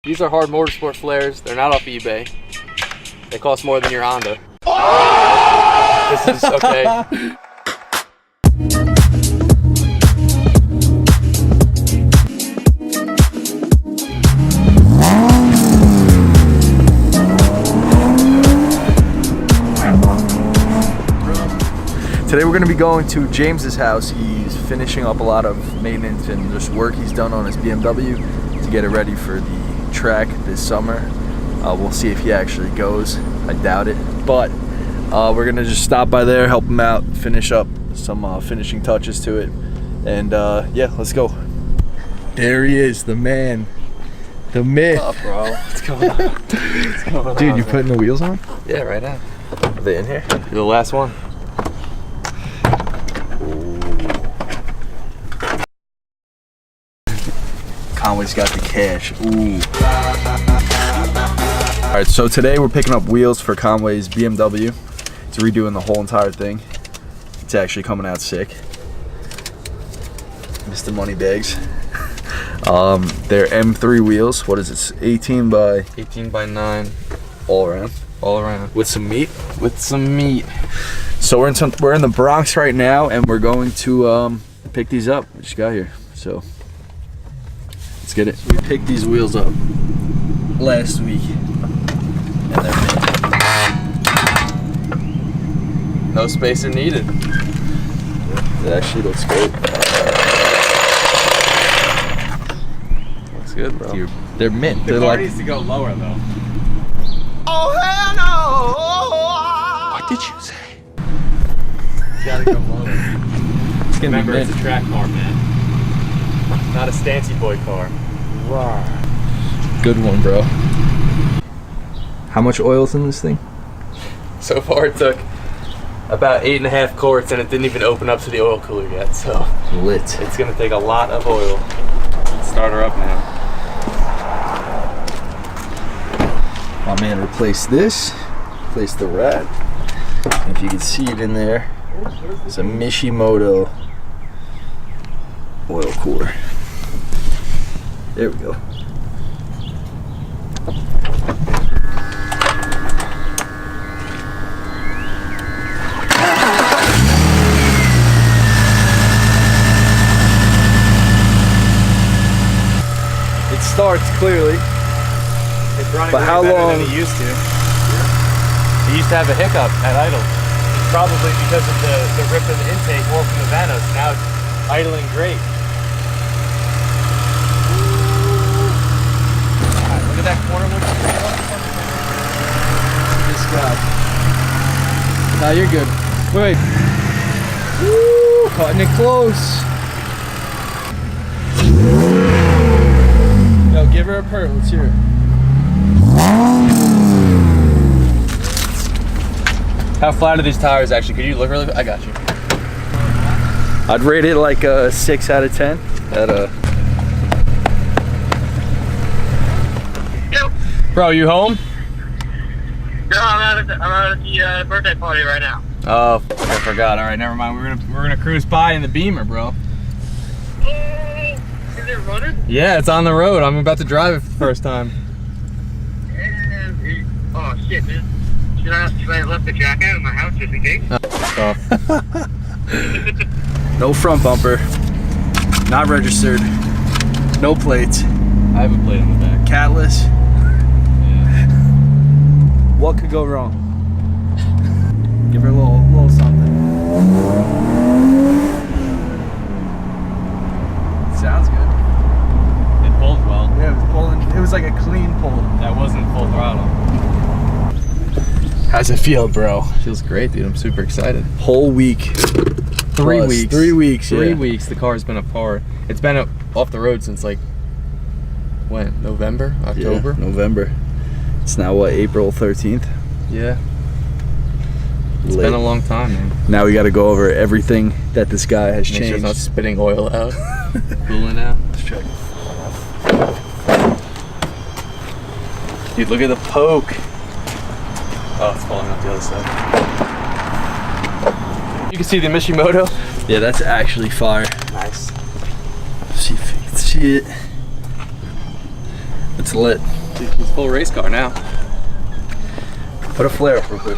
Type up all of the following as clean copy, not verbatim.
These are hard motorsport flares. They're not off eBay. They cost more than your Honda. This is okay. Today we're going to be going to James's house. He's finishing up a lot of maintenance and just work he's done on his BMW to get it ready for the track this summer. We'll see if he actually goes. I doubt it, but we're going to just stop by there, help him out, finish up some finishing touches to it, and yeah, let's go. There he is, the man, the myth. What's up, bro? What's going on? What's going on, dude, you putting the wheels on? Yeah, right now. Are they in here? You're the last one. Conway's got the cash. Ooh. Alright, so today we're picking up wheels for Conway's BMW. It's redoing the whole entire thing. It's actually coming out sick. Mr. Moneybags. They're M3 wheels. What is it? 18 by 9. all around. All around. With some meat? With some meat. So we're in the Bronx right now, and we're going to pick these up. We just got here, so let's get it. We picked these wheels up last week, and they're mint. No spacer needed. It actually looks good. Looks good, bro. Dude, they're mint. The They're car like. needs to go lower, though. Oh hell no! What did you say? It's gotta go lower. It's gonna Remember, be it's a track car, man. Not a Stancy boy car. Wow. Good one, bro. How much oil's in this thing? So far, it took about 8.5 quarts, and it didn't even open up to the oil cooler yet. So Lit. it's gonna take a lot of oil. Let's start her up now. My man replaced this. Replaced the rat. And if you can see it in there, it's a Mishimotto oil cooler. There we go. It starts clearly. It's running But way how better long- than it used to. It used to have a hiccup at idle. Probably because of the rip in the intake or from the vanos. Now it's idling great. Alright, look at that corner. This guy. No, you're good. Wait. Woo! Cutting it close. Yo, give her a purr. Let's hear it. How flat are these tires actually? Could you look really? I got you. I'd rate it like a 6 out of 10. At a. Bro, you home? No, I'm out at the birthday party right now. Oh, I forgot. All right, never mind. We're gonna cruise by in the Beamer, bro. Is it running? Yeah, it's on the road. I'm about to drive it for the first time. Oh shit, man. Should I have left the jack out of my house just in case? No front bumper. Not registered. No plates. I have a plate on the back. Catless. Yeah. What could go wrong? Give her a little something. Sounds good. It pulled well. Yeah, it was pulling. It was like a clean pull. That wasn't full throttle. How's it feel, bro? Feels great, dude. I'm super excited. Whole week. 3 Plus, weeks. 3 weeks. 3 yeah. weeks. The car's been apart. It's been off the road since like when? November? October? Yeah, November. It's now what? April 13th. Yeah. It's Lit. been a long time, man. Now we got to go over everything that this guy has Make sure it's changed. not spitting oil out. Cooling out. Let's check. Dude, look at the poke. Oh, it's falling out the other side. You can see the Mishimotto. Yeah, that's actually fire. Nice. See if you can see it. It's lit. It's full race car now. Put a flare up real quick.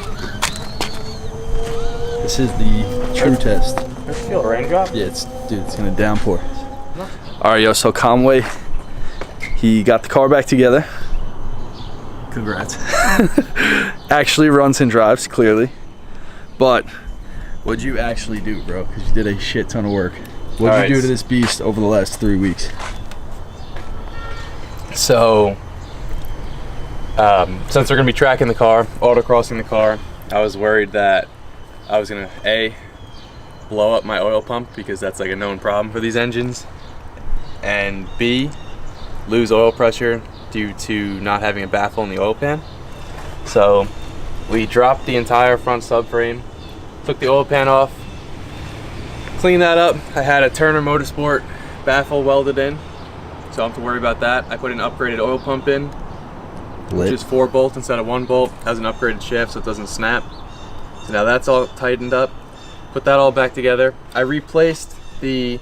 This is the true test. I feel a raindrop. Yeah, dude, it's gonna downpour. All right, yo, so Conway, he got the car back together. Congrats. Actually runs and drives, clearly. But what'd you actually do, bro? Because you did a shit ton of work. What'd you do to this beast over the last 3 weeks? So, since we're gonna be tracking the car, autocrossing the car, I was worried that I was gonna A, blow up my oil pump because that's like a known problem for these engines, and B, lose oil pressure due to not having a baffle in the oil pan. So we dropped the entire front subframe, took the oil pan off, cleaned that up. I had a Turner Motorsport baffle welded in, so I don't have to worry about that. I put an upgraded oil pump in, which is 4 bolts instead of 1 bolt. Has an upgraded shaft so it doesn't snap. So now that's all tightened up. Put that all back together. I replaced the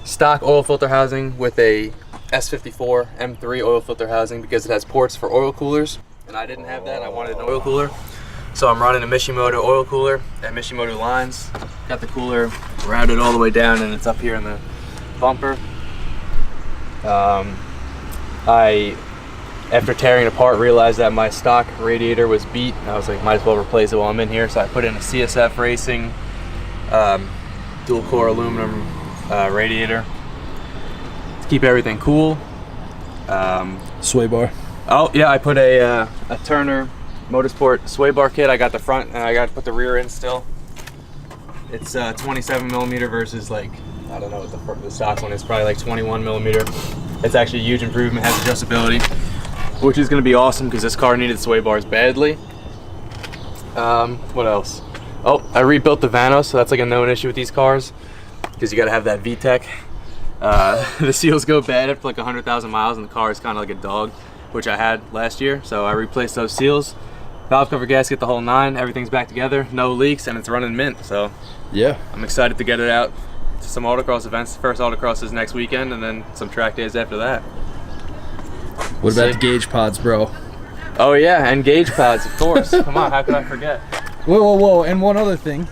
stock oil filter housing with a S54 M3 oil filter housing because it has ports for oil coolers, and I didn't have that. I wanted an oil cooler, so I'm running a Mishimotto oil cooler and Mishimotto lines. Got the cooler routed all the way down, and it's up here in the bumper. I, after tearing it apart, realized that my stock radiator was beat. I was like, might as well replace it while I'm in here, so I put in a CSF Racing dual core aluminum radiator to keep everything cool. Sway bar. Oh yeah, I put a Turner Motorsport sway bar kit. I got the front and I got to put the rear in still. It's 27 millimeter versus, like, I don't know what the stock one is, probably like 21 millimeter. It's actually a huge improvement, has adjustability, which is going to be awesome because this car needed sway bars badly. What else? Oh, I rebuilt the vanos, so that's like a known issue with these cars because you got to have that VTEC. The seals go bad after like 100,000 miles and the car is kind of like a dog, which I had last year, so I replaced those seals. Valve cover, gasket, the whole 9, everything's back together, no leaks, and it's running mint, so yeah, I'm excited to get it out to some autocross events. First autocross is next weekend, and then some track days after that. What about the gauge pods, bro? Oh yeah, and gauge pods, of course. Come on, how could I forget? Whoa, and one other thing.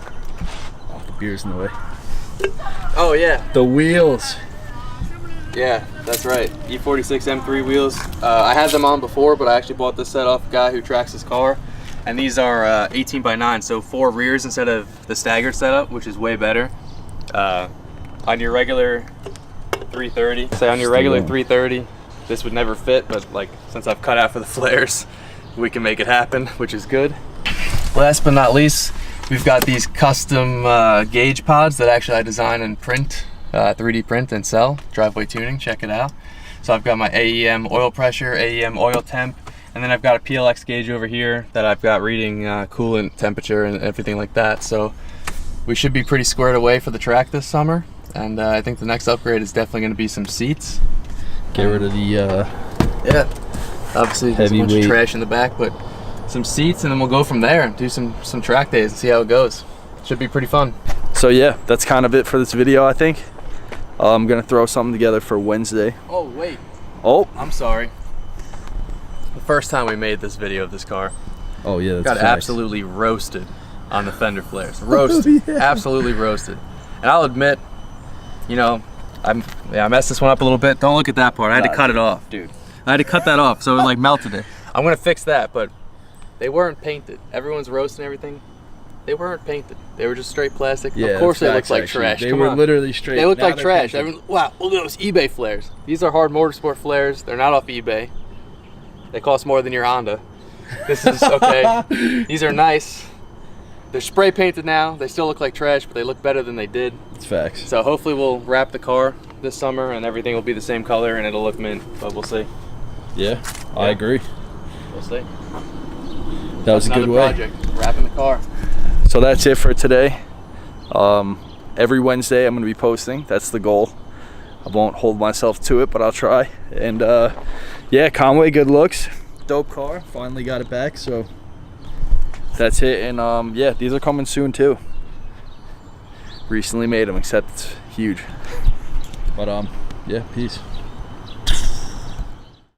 Oh, the beer's in the way. Oh yeah. The wheels. Yeah, that's right. E46 M3 wheels. I had them on before, but I actually bought this set off a guy who tracks his car. And these are 18 by 9, so 4 rears instead of the staggered setup, which is way better. On your regular 330, say on your regular 330, this would never fit, but like since I've cut out for the flares, we can make it happen, which is good. Last but not least, we've got these custom gauge pods that actually I design and print, 3D print and sell. Driveway Tuning, check it out. So I've got my AEM oil pressure, AEM oil temp, and then I've got a PLX gauge over here that I've got reading coolant temperature and everything like that. So we should be pretty squared away for the track this summer. And I think the next upgrade is definitely going to be some seats. Get rid of the yeah, obviously there's a bunch of trash in the back, but some seats, and then we'll go from there and do some track days and see how it goes. Should be pretty fun. So yeah, that's kind of it for this video, I think. I'm gonna throw something together for Wednesday. Oh wait. Oh, I'm sorry. The first time we made this video of this car, oh yeah, that's got facts. absolutely roasted on the fender flares. Roasted. Oh, yeah. Absolutely roasted. And I'll admit, you know, I messed this one up a little bit. Don't look at that part. I had to cut it off, dude. I had to cut that off, so it like melted it. I'm gonna fix that, but they weren't painted. Everyone's roasting everything. They weren't painted. They were just straight plastic. Yeah, of course they looked like actually. trash. They Come were on. literally straight. They looked now like trash. painted. Wow, look at those eBay flares. These are hard motorsport flares. They're not off eBay. They cost more than your Honda. This is okay. These are nice. They're spray painted now. They still look like trash, but they look better than they did. It's facts. So hopefully we'll wrap the car this summer and everything will be the same color and it'll look mint, but we'll see. Yeah, I agree. We'll see. That was a good way. Project, wrapping the car. So that's it for today. Every Wednesday I'm going to be posting. That's the goal. I won't hold myself to it, but I'll try. And yeah, Conway, good looks. Dope car. Finally got it back. So that's it. And yeah, these are coming soon too. Recently made them, except it's huge. But yeah, peace.